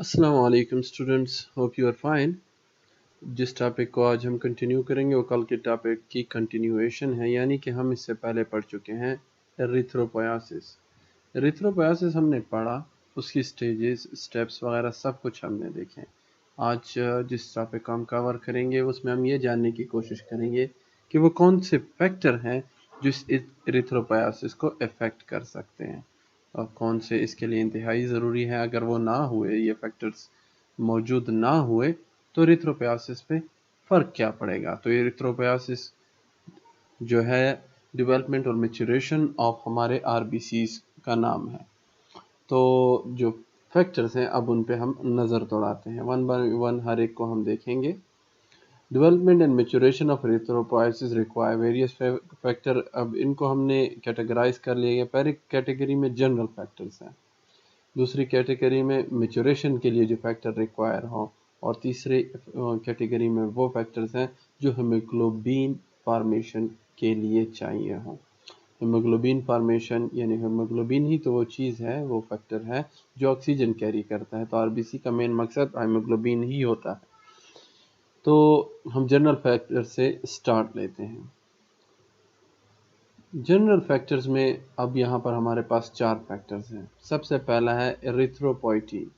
अस्सलाम वालेकुम students, hope you are fine. जिस टॉपिक को आज हम कंटिन्यू करेंगे वो कल के टॉपिक की कंटिन्यूएशन है, यानी कि हम इससे पहले पढ़ चुके हैं एरिथ्रोपोयासिस। एरिथ्रोपोयासिस हमने पढ़ा, उसकी स्टेजेस, स्टेप्स वगैरह सब कुछ हमने देखे। आज जिस टॉपिक को हम कवर करेंगे उसमें हम ये जानने की कोशिश करेंगे कि वो कौन से फैक्टर हैं जो इस एरिथ्रोपोयासिस को अफेक्ट कर सकते हैं और कौन से इसके लिए इंतहाई ज़रूरी है। अगर वो ना हुए, ये फैक्टर्स मौजूद ना हुए, तो एरिथ्रोपोयासिस पे फ़र्क क्या पड़ेगा। तो एरिथ्रोपोयासिस जो है डेवलपमेंट और मैच्योरेशन ऑफ हमारे आरबीसीज का नाम है। तो जो फैक्टर्स हैं अब उन पे हम नज़र दौड़ाते हैं, वन बाय वन हर एक को हम देखेंगे। Development and maturation of erythropoiesis require various factor. अब इनको हमने कैटेगराइज कर लिया। पहली कैटेगरी में जनरल फैक्टर्स हैं, दूसरी कैटेगरी में मैच्योरेशन के लिए जो फैक्टर रिक्वायर हो, और तीसरी कैटेगरी में वो फैक्टर्स हैं जो हीमोग्लोबिन फॉर्मेशन के लिए चाहिए हों। हीमोग्लोबिन फॉर्मेशन यानी हीमोग्लोबिन ही तो वो चीज़ है, वो फैक्टर है जो ऑक्सीजन कैरी करता है। तो आरबीसी का मेन मकसद हीमोग्लोबिन ही होता है। तो हम जनरल फैक्टर से स्टार्ट लेते हैं। जनरल फैक्टर्स में अब यहाँ पर हमारे पास 4 फैक्टर्स हैं। सबसे पहला है एरिथ्रोपोइटीन,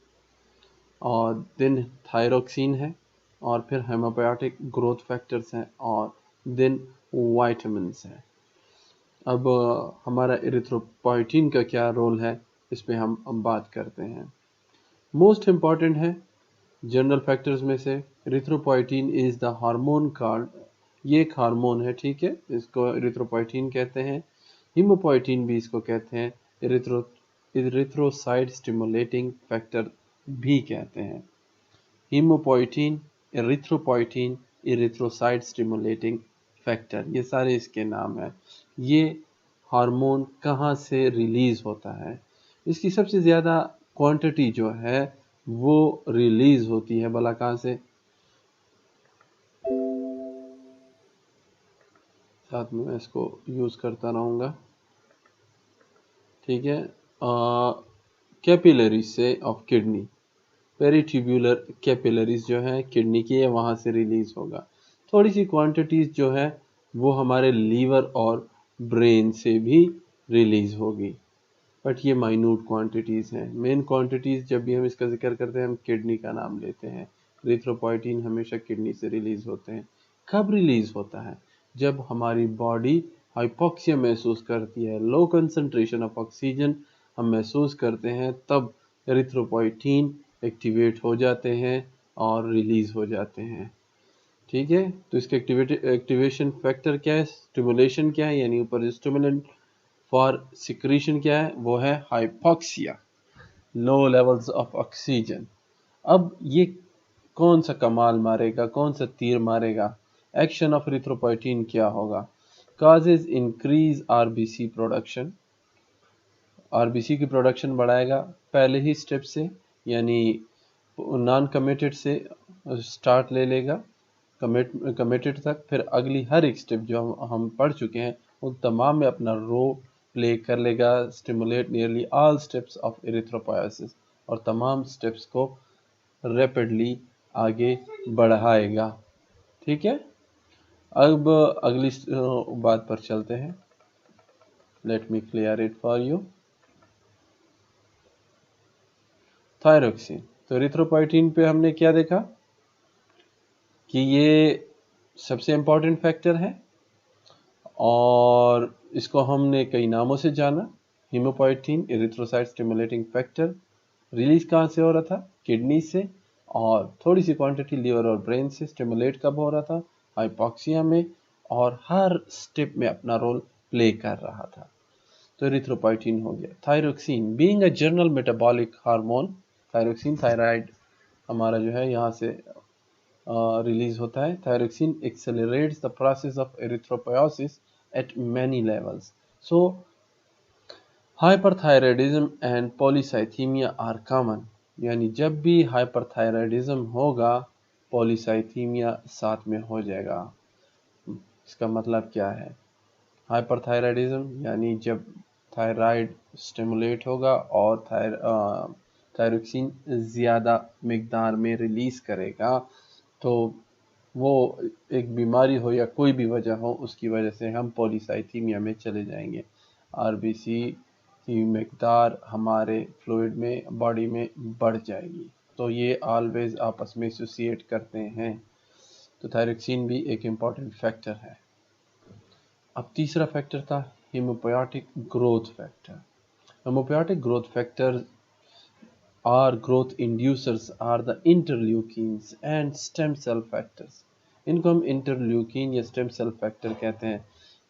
और देन थायरोक्सिन है, और फिर हेमोबायोटिक ग्रोथ फैक्टर्स हैं, और देन वाइटामिन्स है। अब हमारा एरिथ्रोपोइटीन का क्या रोल है, इस पे हम बात करते हैं। मोस्ट इम्पॉर्टेंट है जनरल फैक्टर्स में से, erythropoietin is the hormone called, ये एक हार्मोन है, ठीक है, इसको एरिथ्रोपोइटीन कहते हैं। हीमोपोइटीन भी इसको कहते हैं, एरिथ्रोसाइट स्टिमुलेटिंग फैक्टर भी कहते हैं। हीमोपोइटीन, एरिथ्रोपोइटीन, एरिथ्रोसाइट स्टिमुलेटिंग फैक्टर, ये सारे इसके नाम हैं। ये हार्मोन कहाँ से रिलीज होता है? इसकी सबसे ज़्यादा क्वांटिटी जो है वो रिलीज होती है भला कहाँ से? साथ में मैं इसको यूज़ करता रहूँगा, ठीक है। कैपिलरीज से ऑफ किडनी, पेरीट्यूब्यूलर कैपिलरीज जो है किडनी की है, वहाँ से रिलीज होगा। थोड़ी सी क्वांटिटीज जो है वो हमारे लीवर और ब्रेन से भी रिलीज होगी, बट ये माइन्यूट क्वांटिटीज़ हैं। मेन क्वांटिटीज़ जब भी हम इसका जिक्र करते हैं हम किडनी का नाम लेते हैं। एरिथ्रोपोइटीन हमेशा किडनी से रिलीज होते हैं। कब रिलीज होता है? जब हमारी बॉडी हाइपोक्सिया महसूस करती है, लो कंसंट्रेशन ऑफ ऑक्सीजन हम महसूस करते हैं, तब एरिथ्रोपोइटीन एक्टिवेट हो जाते हैं और रिलीज हो जाते हैं, ठीक है। तो इसके एक्टिवेशन फैक्टर क्या है, स्टिमुलेशन क्या है, यानी ऊपर स्टिमुलेंट फॉर सिक्रीशन क्या है, वो है hypoxia, low levels of oxygen. अब ये कौन सा कमाल मारेगा, कौन सा तीर मारेगा? एक्शन ऑफ एरिथ्रोपोइटीन क्या होगा? Causes increase RBC production, RBC की प्रोडक्शन बढ़ाएगा पहले ही स्टेप से, यानी नॉन कमिटेड से स्टार्ट ले लेगा कमिटेड तक, फिर अगली हर एक स्टेप जो हम पढ़ चुके हैं उन तमाम में अपना रोल प्ले कर लेगा, stimulate nearly all steps of erythropoiesis, और तमाम स्टेप्स को रैपिडली आगे बढ़ाएगा, ठीक है। अब अगली बात पर चलते हैं। Let me clear it for you. Thyroxine, तो एरिथ्रोपोइटीन पे हमने क्या देखा कि ये सबसे इम्पॉर्टेंट फैक्टर है, और इसको हमने कई नामों से जाना। हीमोपोइटीन, एरिथ्रोसाइट स्टिमुलेटिंग फैक्टर, रिलीज कहाँ से हो रहा था? किडनी से, और थोड़ी सी क्वांटिटी लीवर और ब्रेन से। स्टिमुलेट कब हो रहा था? हाइपोक्सिया में, और हर स्टेप में अपना रोल प्ले कर रहा था। तो एरिथ्रोपोइटीन हो गया। Thyroxine, being a general metabolic hormone, thyroxine thyroid हमारा जो है यहाँ से रिलीज होता है। Thyroxine accelerates the process of erythropoiesis at many levels. So hyperthyroidism and polycythemia are common, यानी जब भी हाइपरथायराइडिज्म होगा पॉलीसाइथीमिया साथ में हो जाएगा। इसका मतलब क्या है? हाइपरथायराइडिज्म यानी जब थायराइड स्टिमुलेट होगा और थायरोक्सिन ज़्यादा मिकदार में रिलीज़ करेगा, तो वो एक बीमारी हो या कोई भी वजह हो, उसकी वजह से हम पॉलीसाइथीमिया में चले जाएंगे। आरबीसी की मिकदार हमारे फ्लूइड में बॉडी में बढ़ जाएगी। तो ये ऑलवेज आपस में एसोसिएट करते हैं। तो थायरोक्सिन भी एक इम्पॉर्टेंट फैक्टर है। अब तीसरा फैक्टर था haemopoietic growth factor. Haemopoietic growth factor और growth inducers are the interleukins and stem cell factors. इनको हम इंटरल्यूकिन या स्टेम सेल फैक्टर कहते हैं।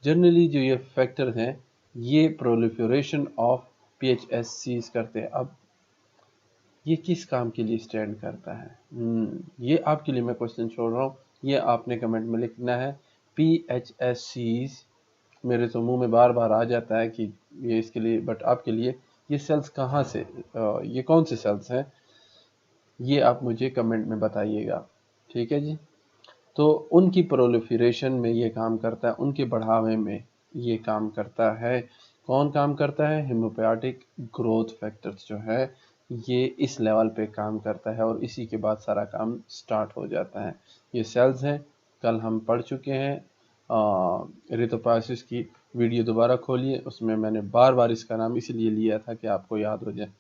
जनरली जो ये फैक्टर हैं ये प्रोलिफरेशन ऑफ पीएचएससीज करते हैं। अब ये किस काम के लिए स्टैंड करता है, ये आपके लिए मैं क्वेश्चन छोड़ रहा हूँ, ये आपने कमेंट में लिखना है। पीएचएससीज मेरे तो मुंह में बार बार आ जाता है कि ये इसके लिए, बट आपके लिए ये सेल्स कहाँ से, ये कौन से सेल्स हैं, ये आप मुझे कमेंट में बताइएगा, ठीक है जी। तो उनकी प्रोलिफरेशन में ये काम करता है, उनके बढ़ावे में ये काम करता है। कौन काम करता है? हेमोपोएटिक ग्रोथ फैक्टर्स जो है ये इस लेवल पे काम करता है और इसी के बाद सारा काम स्टार्ट हो जाता है। ये सेल्स हैं, कल हम पढ़ चुके हैं। एरिथ्रोपोएसिस की वीडियो दोबारा खोलिए, उसमें मैंने बार बार इसका नाम इसलिए लिया था कि आपको याद हो जाए।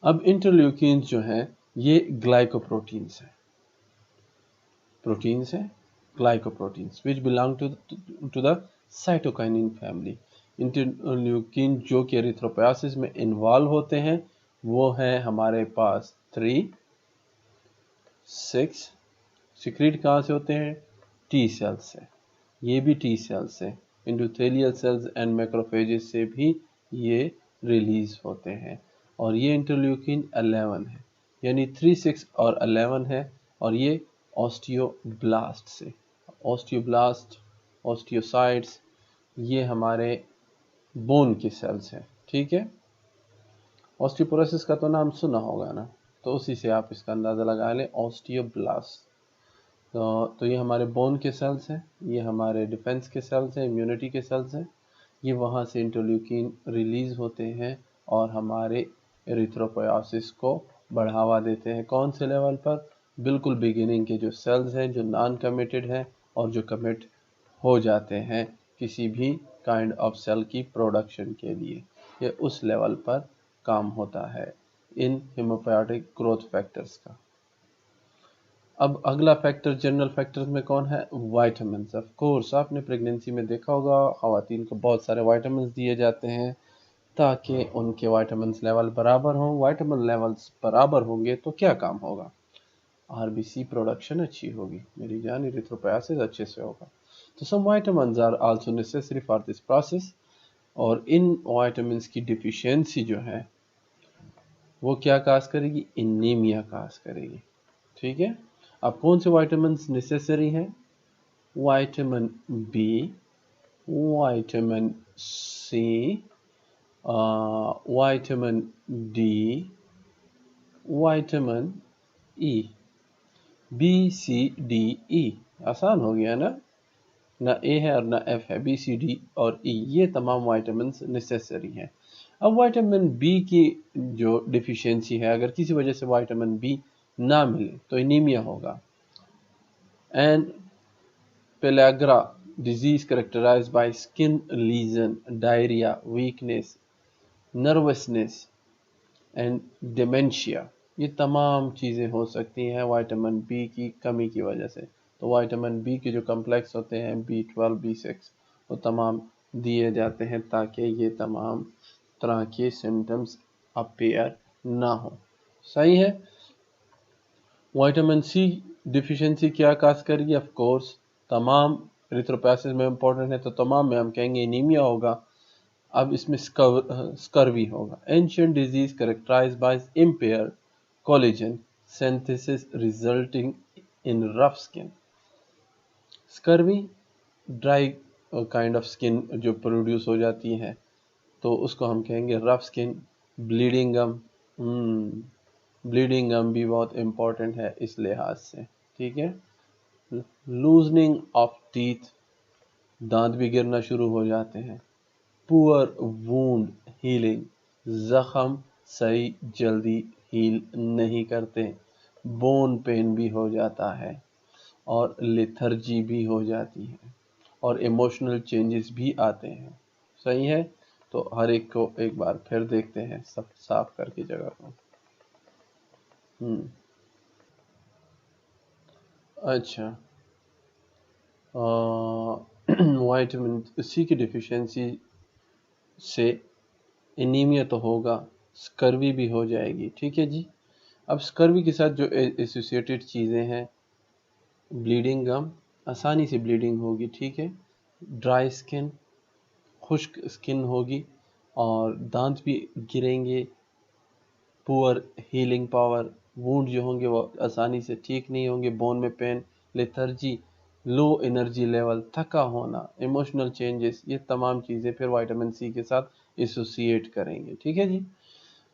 अब इंटरल्यूकिन्स जो हैं ये ग्लाइकोप्रोटीन्स हैं, प्रोटीन्स हैं glycoproteins which belong to the cytokinin family. Interleukin जो कि एरिथ्रोपोएसिस में इन्वॉल्व होते हैं वो है हमारे पास 3, 6। सिक्रीट कहाँ से होते हैं? टी सेल्स से, ये भी टी सेल्स से, एंडोथेलियल सेल्स एंड मैक्रोफेजेस से भी ये रिलीज होते हैं। और ये इंटरल्यूकिन 11 है, यानी 3, 6 और 11 है। और ये ऑस्टियोब्लास्ट से, ऑस्टियोब्लास्ट, ऑस्टियोसाइट्स, ये हमारे बोन के सेल्स हैं, ठीक है। ऑस्टियोपोरोसिस का तो नाम सुना होगा ना, तो उसी से आप इसका अंदाज़ा लगा लें, ऑस्टियोब्लास्ट। तो ये हमारे बोन के सेल्स हैं, ये हमारे डिफेंस के सेल्स हैं, इम्यूनिटी के सेल्स हैं। ये वहाँ से इंटरल्यूकिन रिलीज़ होते हैं और हमारे एरिथ्रोपोएसिस को बढ़ावा देते हैं। कौन से लेवल पर? बिल्कुल बिगिनिंग के जो सेल्स हैं जो नॉन कमिटेड हैं और जो कमिट हो जाते हैं किसी भी काइंड ऑफ सेल की प्रोडक्शन के लिए, ये उस लेवल पर काम होता है इन हेमोपोएटिक ग्रोथ फैक्टर्स का। अब अगला फैक्टर जनरल फैक्टर्स में कौन है? वाइटामिन्स। ऑफ कोर्स आपने प्रेगनेंसी में देखा होगा ख़वातीन को बहुत सारे वाइटामिन्स दिए जाते हैं ताकि उनके वाइटामिन्स लेवल बराबर हों। वाइटामिन लेवल्स बराबर होंगे तो क्या काम होगा? आरबीसी प्रोडक्शन अच्छी होगी, मेरी जान, एरिथ्रोपोएसिस अच्छे से होगा। तो some vitamins are also necessary for this process. और इन वाइटामिन्स की डिफिशियंसी जो है वो क्या काज करेगी? एनीमिया काज करेगी, ठीक है। अब कौन से वाइटामिन्स नेसेसरी हैं? Vitamin B, vitamin C, vitamin D, vitamin E. B C D E, आसान हो गया ना, ना ए है और ना एफ है, बी सी डी और ई, ये तमाम वाइटामिन्स नेसेसरी हैं। अब वाइटामिन बी की जो डिफिशियंसी है, अगर किसी वजह से वाइटामिन बी ना मिले तो एनीमिया होगा। And pellagra disease characterised by skin lesion, diarrhoea, weakness, nervousness and dementia, ये तमाम चीज़ें हो सकती हैं वाइटामिन बी की कमी की वजह से। तो वाइटामिन बी के जो कम्प्लेक्स होते हैं B12, B6, वो तमाम दिए जाते हैं ताकि ये तमाम तरह के सिम्टम्स अपीयर ना हो। सही है। विटामिन सी डिफिशिएंसी क्या काज करेगी? ऑफ कोर्स तमाम एरिथ्रोपोएसिस में इंपॉर्टेंट है, तो तमाम में हम कहेंगे एनीमिया होगा। अब इसमें स्कर्वी होगा। Ancient disease characterised by impaired collagen synthesis resulting in rough skin. Scurvy dry kind of skin जो प्रोड्यूस हो जाती है, तो उसको हम कहेंगे rough skin. Bleeding gum, bleeding gum भी बहुत इम्पोर्टेंट है इस लिहाज से, ठीक है। लूजनिंग ऑफ टीथ, दांत भी गिरना शुरू हो जाते हैं। पुअर वूंड हीलिंग, जख्म सही जल्दी हील नहीं करते, बोन पेन भी हो जाता है और लेथर्जी भी हो जाती है और इमोशनल चेंजेस भी आते हैं। सही है, तो हर एक को एक बार फिर देखते हैं सब साफ करके जगह को। अच्छा, विटामिन सी की डिफिशियंसी से एनीमिया तो होगा, स्कर्वी भी हो जाएगी। ठीक है जी। अब स्कर्वी के साथ जो एसोसिएटेड चीज़ें हैं, ब्लीडिंग गम, आसानी से ब्लीडिंग होगी। ठीक है, ड्राई स्किन, खुश्क स्किन होगी और दांत भी गिरेंगे, पुअर हीलिंग पावर, वुंड जो होंगे वो आसानी से ठीक नहीं होंगे, बोन में pain, lethargy, low energy level, थका होना, इमोशनल चेंजेस, ये तमाम चीज़ें फिर विटामिन सी के साथ एसोसिएट करेंगे। ठीक है जी।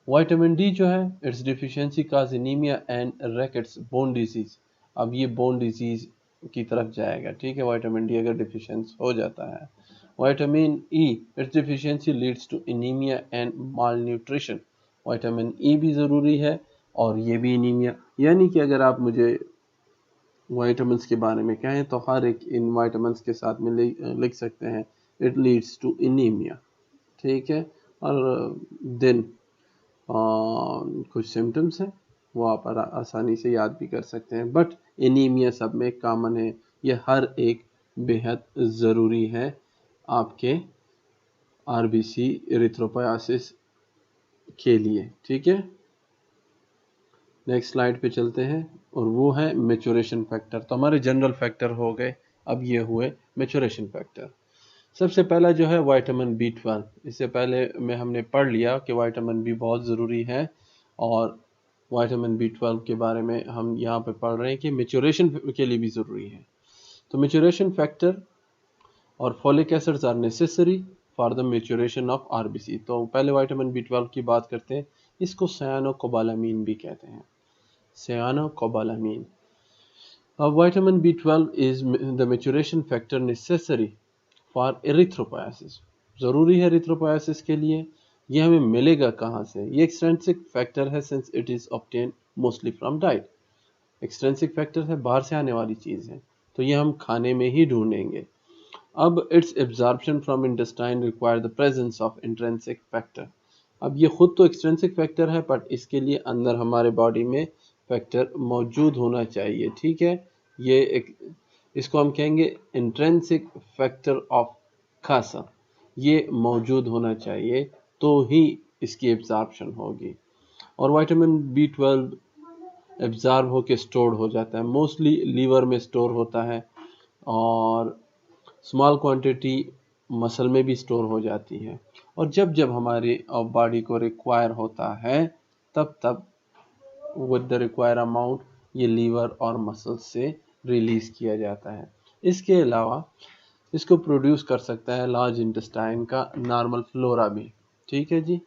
विटामिन डी जो है, it's deficiency cause anaemia and rackets bone disease. अब ये बोन डिजीज की तरफ जाएगा। ठीक है, विटामिन डी अगर डिफिशियंस हो जाता है। Vitamin E, its deficiency leads to anaemia and malnutrition. Vitamin E भी ज़रूरी है और ये भी एनीमिया। यानी कि अगर आप मुझे विटामिन्स के बारे में कहें तो हर एक इन विटामिन्स के साथ में लिख सकते हैं, इट लीड्स टू एनीमिया। ठीक है, और देन कुछ सिम्टम्स हैं वो आप आसानी से याद भी कर सकते हैं, बट एनीमिया सब में कॉमन है। ये हर एक बेहद ज़रूरी है आपके आरबीसी एरिथ्रोपोइसिस के लिए। ठीक है, नेक्स्ट स्लाइड पे चलते हैं और वो है मैच्योरेशन फैक्टर। तो हमारे जनरल फैक्टर हो गए, अब ये हुए मैच्योरेशन फैक्टर। सबसे पहला जो है विटामिन B12। इससे पहले में हमने पढ़ लिया कि विटामिन बी बहुत ज़रूरी है और विटामिन B12 के बारे में हम यहाँ पे पढ़ रहे हैं कि मैच्योरेशन के लिए भी ज़रूरी है। तो मैच्योरेशन फैक्टर और folic acids are necessary for the maturation of RBC. तो पहले विटामिन B12 की बात करते हैं, इसको सायानोकोबालामीन भी कहते हैं, सायानोकोबालामीन। Vitamin B12 is the maturation factor necessary for erythropoiesis। ज़रूरी है erythropoiesis के लिए। ये हमें मिलेगा कहाँ से? ये एक्सट्रेंसिक फैक्टर है since it is obtained mostly from diet। Extrinsic factor है, बाहर से आने वाली चीज़ है, तो ये हम खाने में ही ढूंढेंगे। अब it's absorption from intestine require the presence of intrinsic factor. अब ये खुद तो एक्सट्रेंसिक फैक्टर है, बट इसके लिए अंदर हमारे बॉडी में फैक्टर मौजूद होना चाहिए। ठीक है, ये एक, इसको हम कहेंगे इंट्रेंसिक फैक्टर ऑफ खासा, ये मौजूद होना चाहिए तो ही इसकी एब्जॉर्प्शन होगी। और विटामिन B12 एब्जॉर्ब होकर स्टोर हो जाता है, मोस्टली लीवर में स्टोर होता है और स्मॉल क्वांटिटी मसल में भी स्टोर हो जाती है। और जब जब हमारी बॉडी को रिक्वायर होता है तब तब विद द रिक्वायर अमाउंट ये लीवर और मसल से रिलीज किया जाता है। इसके अलावा इसको प्रोड्यूस कर सकता है लार्ज इंटेस्टाइन का नॉर्मल फ्लोरा भी। ठीक है जी,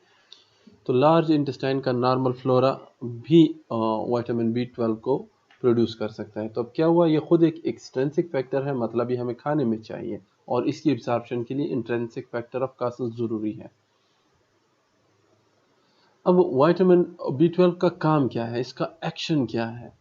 तो लार्ज इंटेस्टाइन का नॉर्मल फ्लोरा भी विटामिन B12 को प्रोड्यूस कर सकता है। तो अब क्या हुआ, ये खुद एक एक्सट्रेंसिक फैक्टर है, मतलब ये हमें खाने में चाहिए और इसकी एब्जॉर्प्शन के लिए इंट्रेंसिक फैक्टर ऑफ कासल ज़रूरी है। अब विटामिन B12 का काम क्या है, इसका एक्शन क्या है?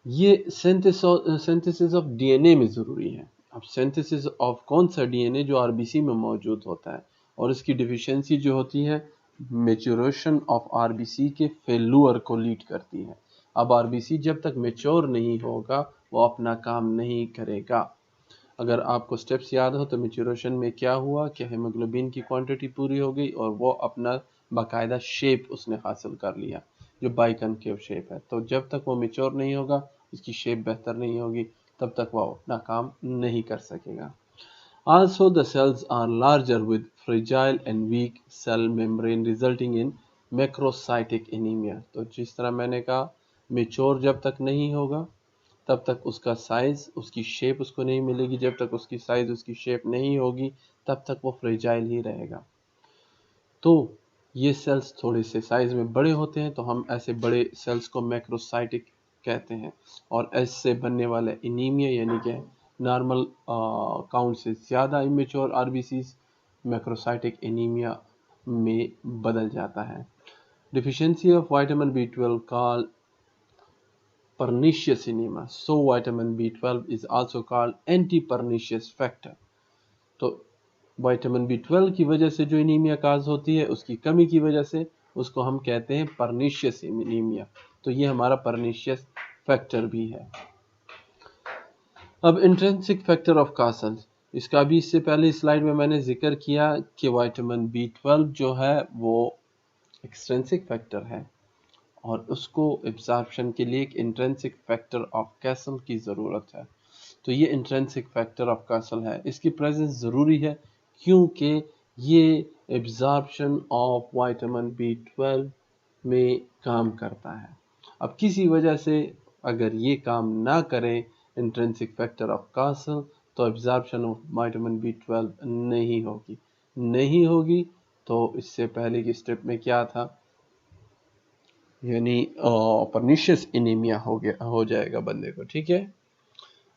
ये सिंथेसिस ऑफ डीएनए में ज़रूरी है। अब सिंथेसिस ऑफ कौन सा डीएनए? जो आरबीसी में मौजूद होता है, और इसकी डिफिशियंसी जो होती है मैच्योरेशन ऑफ आरबीसी के फेल्यूअर को लीड करती है। अब आरबीसी जब तक मैच्योर नहीं होगा वो अपना काम नहीं करेगा। अगर आपको स्टेप्स याद हो तो मैच्योरेशन में क्या हुआ कि हेमोग्लोबिन की क्वांटिटी पूरी हो गई और वो अपना बाकायदा शेप उसने हासिल कर लिया जो बाइकनकेव शेप है। तो जब तक वो मैच्योर नहीं होगा, इसकी शेप बेहतर नहीं होगी, तब तक वो अपना काम नहीं कर सकेगा। Also the cells are larger with fragile and weak cell membrane resulting in macrocytic anemia। तो जिस तरह मैंने कहा, मैच्योर जब तक नहीं होगा तब तक उसका साइज, उसकी शेप उसको नहीं मिलेगी। जब तक उसकी साइज, उसकी शेप नहीं होगी तब तक वो फ्रेजाइल ही रहेगा। तो ये सेल्स थोड़े से साइज में बड़े होते हैं, तो हम ऐसे बड़े सेल्स को मैक्रोसाइटिक कहते हैं। और ऐसे बनने वाला एनीमिया यानी कि नॉर्मल काउंट से ज़्यादा इमेच्योर आरबीसीज मैक्रोसाइटिक एनीमिया में बदल जाता है। Deficiency of vitamin B12 called pernicious anemia. So vitamin B12 is also called anti-pernicious factor. तो विटामिन B12 की वजह से जो एनीमिया काज होती है, उसकी कमी की वजह से उसको हम कहते हैं परनिशियस एनीमिया। तो ये हमारा परनिशियस फैक्टर भी है। अब इंट्रिंसिक फैक्टर ऑफ कासल, इसका भी इससे पहले स्लाइड में मैंने जिक्र किया कि विटामिन B12 जो है वो एक्सट्रिंसिक फैक्टर है और उसको एब्जॉर्प्शन के लिए एक इंट्रिंसिक फैक्टर ऑफ कासल की ज़रूरत है। तो ये इंट्रिंसिक फैक्टर ऑफ कासल है, इसकी प्रेजेंस ज़रूरी है क्योंकि ये एब्जॉर्प्शन ऑफ विटामिन B12 में काम करता है। अब किसी वजह से अगर ये काम ना करे इंट्रिंसिक फैक्टर ऑफ कासल, तो एब्जॉर्प्शन ऑफ विटामिन B12 नहीं होगी। तो इससे पहले की स्टेप में क्या था, यानी परनिशियस एनीमिया हो जाएगा बंदे को। ठीक है।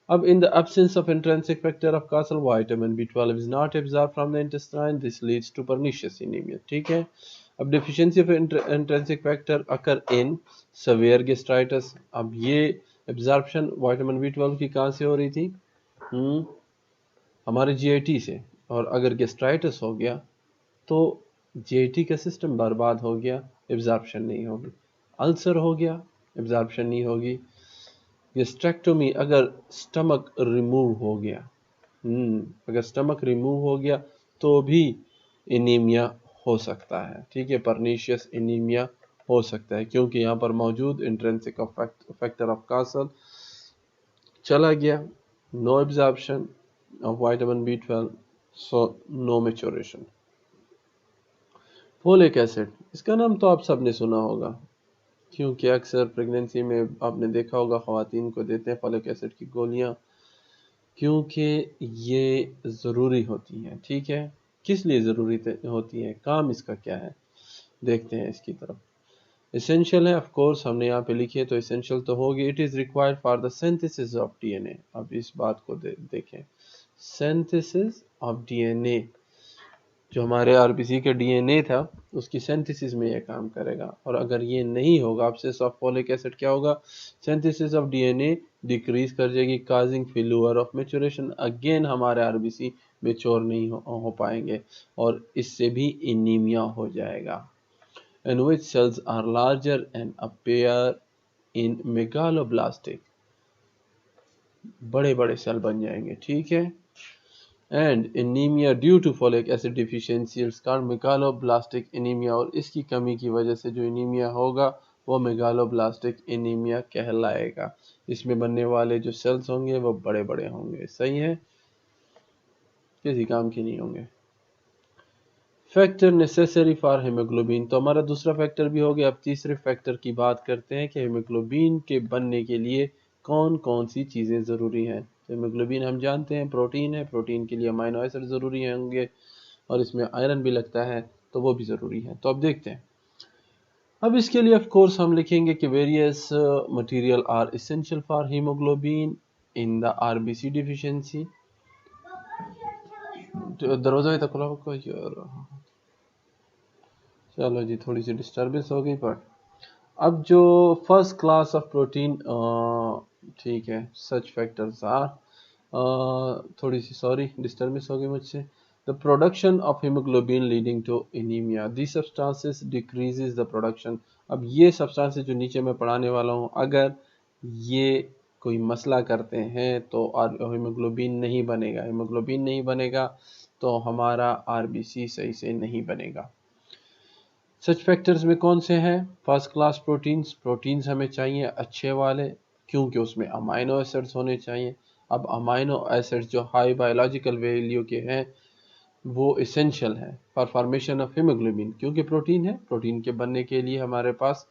अब in the absence of intrinsic factor of causal, vitamin B12 is not absorbed from the intestine. This leads to pernicious anemia. ठीक है। अब deficiency of intrinsic factor occur in severe gastritis. अब ये absorption vitamin B12 की कहाँ से हो रही थी? हमारे GIT से। और अगर gastritis हो गया तो GIT का सिस्टम बर्बाद हो गया, एब्जॉर्प्शन नहीं होगी। अल्सर हो गया, एब्जॉर्प्शन नहीं होगी। गैस्ट्रेक्टोमी, अगर स्टमक रिमूव हो गया, अगर स्टमक रिमूव हो गया तो भी एनीमिया हो सकता है। ठीक है, परनिशियस एनीमिया हो सकता है क्योंकि यहाँ पर मौजूद इंट्रिंसिक फैक्टर ऑफ कासल चला गया, no absorption of vitamin B12, so no maturation. Folic acid, इसका नाम तो आप सबने सुना होगा क्योंकि अक्सर प्रेगनेंसी में आपने देखा होगा ख़वातीन को देते हैं फोलिक एसिड की गोलियां, क्योंकि ये ज़रूरी होती हैं। ठीक है, किस लिए ज़रूरी होती है, काम इसका क्या है, देखते हैं इसकी तरफ। एसेंशियल है, ऑफ कोर्स हमने यहाँ पे लिखी है तो एसेंशियल तो होगी। It is required for the synthesis of DNA। अब इस बात को देखें, सिंथेसिस ऑफ DNA, जो हमारे RBC के DNA था उसकी सिंथेसिस में ये काम करेगा। और अगर ये नहीं होगा, एब्सेंस ऑफ फोलिक एसिड क्या होगा, सिंथेसिस ऑफ DNA डिक्रीज कर जाएगी, causing failure of maturation. Again हमारे RBC मैच्योर नहीं हो पाएंगे और इससे भी एनीमिया हो जाएगा। In which cells are larger and appear in megaloblastic, बड़े बड़े सेल बन जाएंगे। ठीक है। And anaemia due to folic acid deficiency it's called megaloblastic anaemia. और इसकी कमी की वजह से जो एनीमिया होगा वो मेगालोब्लास्टिक एनीमिया कहलाएगा। इसमें बनने वाले जो सेल्स होंगे वो बड़े बड़े होंगे। सही है, किसी काम की नहीं होंगे। फैक्टर नेसेसरी फॉर हीमोग्लोबिन, तो हमारा दूसरा फैक्टर भी हो गया। अब तीसरे फैक्टर की बात करते हैं कि हीमोग्लोबिन के बनने के लिए कौन कौन सी चीज़ें ज़रूरी हैं। तो हीमोग्लोबिन हम जानते हैं प्रोटीन है, प्रोटीन के लिए अमाइनो एसिड ज़रूरी होंगे और इसमें आयरन भी लगता है तो वो भी ज़रूरी है। तो अब देखते हैं। अब इसके लिए ऑफ कोर्स हम लिखेंगे कि various material are essential for haemoglobin in the RBC deficiency. दरवाजा तक खुला होगा यार, चलो जी, थोड़ी सी डिस्टर्बेंस हो गई। पर अब जो फर्स्ट क्लास ऑफ प्रोटीन, ठीक है, सच फैक्टर्स आर, थोड़ी सी सॉरी डिस्टर्बेंस हो गई मुझसे। The production of haemoglobin leading to anaemia, the substances decreases the production. अब ये सब्सटेंसेस जो नीचे मैं पढ़ाने वाला हूँ, अगर ये कोई मसला करते हैं तो हीमोग्लोबिन नहीं बनेगा। हीमोग्लोबिन नहीं बनेगा तो हमारा RBC सही से नहीं बनेगा। सच फैक्टर्स में कौन से हैं, फर्स्ट क्लास प्रोटीन्स हमें चाहिए अच्छे वाले क्योंकि उसमें अमाइनो एसिड्स होने चाहिए। अब अमाइनो एसिड्स जो हाई बायोलॉजिकल वैल्यू के हैं वो एसेंशियल है फॉर फॉर्मेशन ऑफ हीमोग्लोबिन, क्योंकि प्रोटीन है, प्रोटीन के बनने के लिए हमारे पास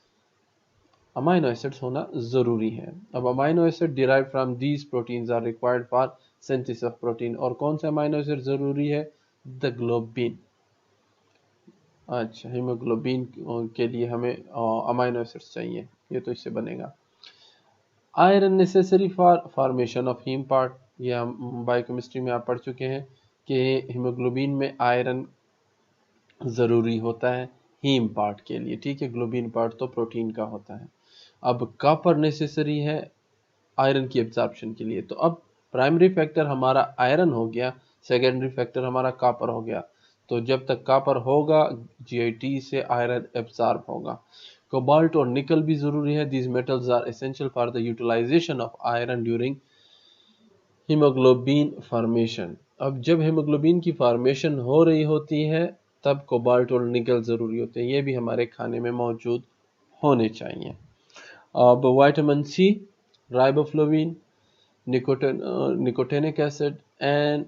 अमाइनो एसिड्स होना ज़रूरी है। अब amino acid derive from these proteins are required for synthesis of protein. और कौन सा अमाइनो एसिड ज़रूरी है, द ग्लोबिन। अच्छा, हीमोग्लोबिन के लिए हमें अमाइनो एसिड्स चाहिए, ये तो इससे बनेगा। Iron necessary for formation of haem part, ये हम बायोकेमिस्ट्री में आप पढ़ चुके हैं कि हीमोग्लोबिन में आयरन ज़रूरी होता है हीम पार्ट के लिए, ठीक है। ग्लोबिन पार्ट तो प्रोटीन का होता है। अब कॉपर नेसेसरी है आयरन की एब्जॉर्प्शन के लिए। तो अब प्राइमरी फैक्टर हमारा आयरन हो गया, सेकेंडरी फैक्टर हमारा कॉपर हो गया। तो जब तक कॉपर होगा जीआईटी से आयरन एब्जॉर्ब होगा। कोबाल्ट और निकल भी जरूरी है। These metals are essential for the utilisation of iron during haemoglobin formation. अब जब हीमोग्लोबिन की फॉर्मेशन हो रही होती है तब कोबाल्ट और निकल ज़रूरी होते हैं, ये भी हमारे खाने में मौजूद होने चाहिए। अब vitamin C, riboflavin, nicotinic acid and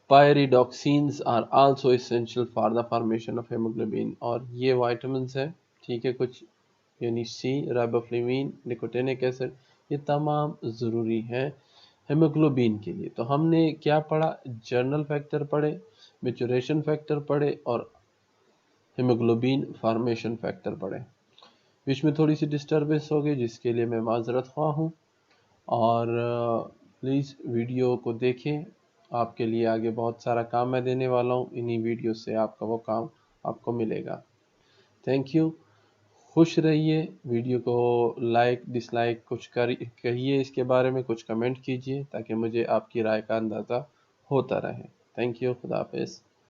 pyridoxines are also essential for the formation of haemoglobin. और ये विटामिन्स हैं, ठीक है, कुछ यानी सी, राइबोफ्लाविन, निकोटिनिक एसिड, ये तमाम ज़रूरी हैं हेमोग्लोबिन के लिए। तो हमने क्या पढ़ा? जर्नल फैक्टर पढ़े, मैच्योरेशन फैक्टर पढ़े और हेमोग्लोबिन फॉर्मेशन फैक्टर पढ़े। बीच में थोड़ी सी डिस्टर्बेंस हो गई जिसके लिए मैं माजरत ख्वाह हूँ। और प्लीज़ वीडियो को देखें, आपके लिए आगे बहुत सारा काम मैं देने वाला हूँ। इन्हीं वीडियो से आपका वो काम आपको मिलेगा। Thank you. खुश रहिए। वीडियो को लाइक डिसलाइक कुछ कहिए, इसके बारे में कुछ कमेंट कीजिए ताकि मुझे आपकी राय का अंदाज़ा होता रहे। Thank you. खुदा हाफिज़।